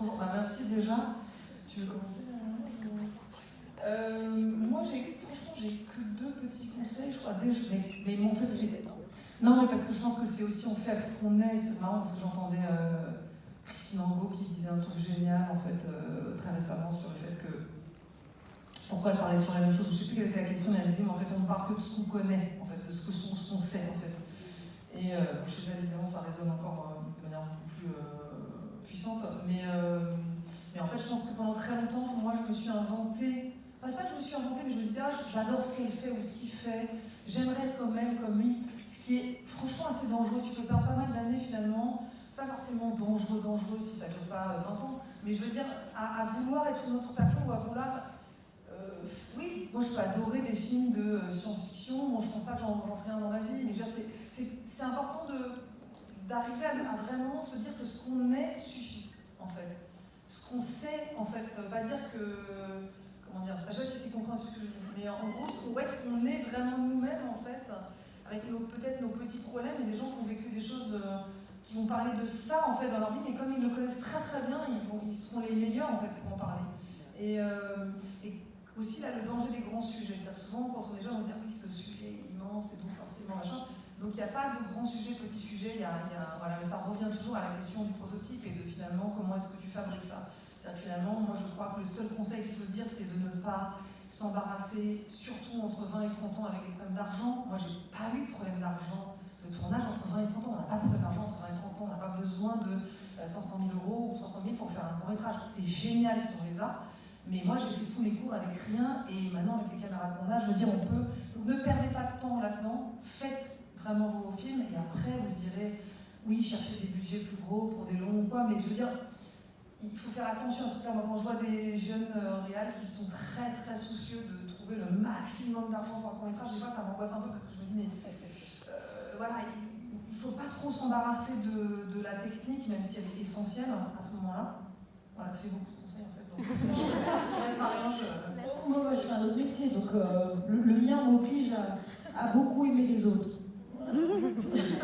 Bonjour, merci déjà. Tu veux commencer? Moi, franchement, j'ai que 2 petits conseils, je crois. Mais en fait, c'est... Non, mais parce que je pense que c'est aussi, on fait ce qu'on est. C'est marrant parce que j'entendais Christine Angot qui disait un truc génial, en fait, très récemment, sur le fait que... Pourquoi elle parlait toujours la même chose? Je sais plus quelle était la question, mais elle disait, mais en fait, on ne parle que de ce qu'on connaît, en fait, de ce qu'on sait, en fait. Et chez elle, évidemment, ça résonne encore de manière beaucoup plus puissante. Mais en fait, je pense que pendant très longtemps, moi, je me suis inventée. Enfin, c'est pas que je me suis inventée, mais je me disais, j'adore ce qu'elle fait ou ce qu'il fait. J'aimerais être comme elle, comme lui. Ce qui est franchement assez dangereux. Tu peux perdre pas mal d'années finalement. C'est pas forcément dangereux si ça dure pas 20 ans. Mais je veux dire, à vouloir être une autre personne ou à vouloir. Oui, moi je peux adorer des films de science-fiction. Bon, je pense pas que j'en ferai un dans ma vie, mais je veux dire, c'est important d'arriver à vraiment se dire que ce qu'on est suffit, en fait. Ce qu'on sait, en fait, ça veut pas dire que... Comment dire? Je sais pas si c'est compréhensible ce que je dis, mais en gros, où est-ce qu'on est vraiment nous-mêmes, en fait, avec peut-être nos petits problèmes, et des gens qui ont vécu des choses qui vont parler de ça, en fait, dans leur vie, mais comme ils le connaissent très très bien, ils seront les meilleurs, en fait, pour en parler. Et aussi, là, le danger des grands sujets. Ça, souvent, quand on est jeune, on se dit, oui, ce sujet est immense, et donc forcément, machin. Donc, il n'y a pas de grands sujets, petits sujets. Voilà, mais ça revient toujours à la question du prototype et de finalement, comment est-ce que tu fabriques ça. C'est-à-dire, finalement, moi, je crois que le seul conseil qu'il faut se dire, c'est de ne pas s'embarrasser, surtout entre 20 et 30 ans, avec des problèmes d'argent. Moi, j'ai pas eu de problème d'argent de tournage entre 20 et 30 ans. On n'a pas de problème d'argent entre 20 et 30 ans. On n'a pas besoin de 500 000 € ou 300 000 pour faire un court-métrage. C'est génial si on les a. Mais moi, j'ai fait tous les cours avec rien, et maintenant, avec les caméras qu'on a, je veux dire, on peut... Donc, ne perdez pas de temps là-dedans, faites vraiment vos films, et après, vous direz, oui, cherchez des budgets plus gros pour des longs ou quoi, mais je veux dire, il faut faire attention. En tout cas, moi, quand je vois des jeunes réals qui sont très, très soucieux de trouver le maximum d'argent pour un court-métrage, des fois, ça m'angoisse un peu, parce que je me dis, mais... voilà, il ne faut pas trop s'embarrasser de la technique, même si elle est essentielle à ce moment-là. Voilà, ça fait beaucoup de conseils, en fait. Moi, je fais un autre métier, donc le mien m'oblige à beaucoup aimer les autres. Voilà.